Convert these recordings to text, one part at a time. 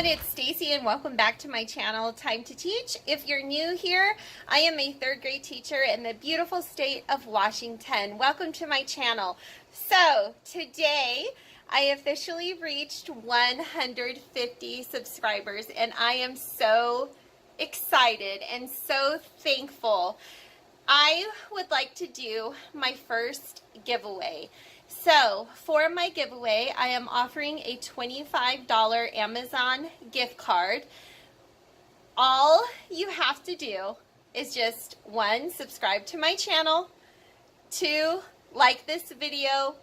it's Stacy and welcome back to my channel, Time to Teach. If you're new here, I am a third grade teacher in the beautiful state of Washington. Welcome to my channel. So today I officially reached 150 subscribers and I am so excited and so thankful. I would like to do my first giveaway. So for my giveaway, I am offering a $25 Amazon gift card. All you have to do is just 1, subscribe to my channel, 2, like this video,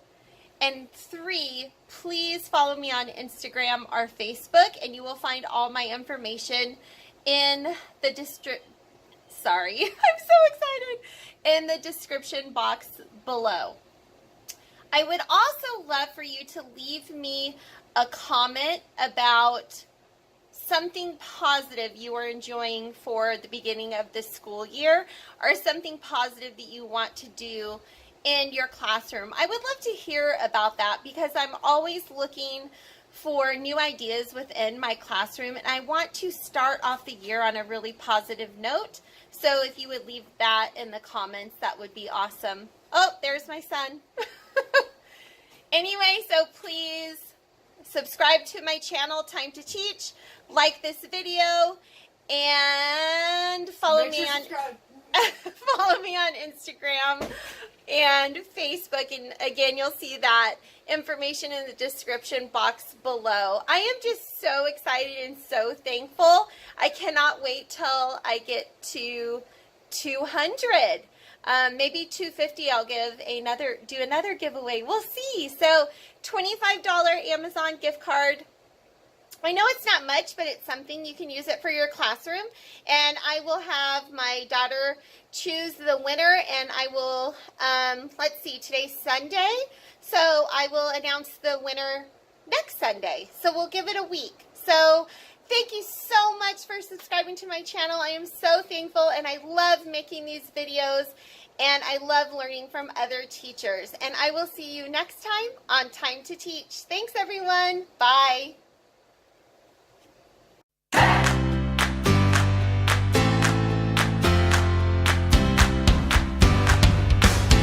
and 3, please follow me on Instagram or Facebook, and you will find all my information in the I'm so excited, in the description box below. I would also love for you to leave me a comment about something positive you are enjoying for the beginning of the school year, or something positive that you want to do in your classroom. I would love to hear about that because I'm always looking for new ideas within my classroom, and I want to start off the year on a really positive note. So if you would leave that in the comments, that would be awesome. Oh, there's my son. Anyway, so please subscribe to my channel, Time to Teach, like this video, and follow me on Instagram and Facebook. And again, you'll see that information in the description box below. I am just so excited and so thankful. I cannot wait till I get to 200. Maybe 250. I'll do another giveaway. We'll see. So $25 Amazon gift card. I know it's not much, but it's something. You can use it for your classroom. And I will have my daughter choose the winner, and I will, let's see, today's Sunday. So I will announce the winner next Sunday. So we'll give it a week. So thank you so much for subscribing to my channel. I am so thankful, and I love making these videos, and I love learning from other teachers. And I will see you next time on Time to Teach. Thanks, everyone. Bye.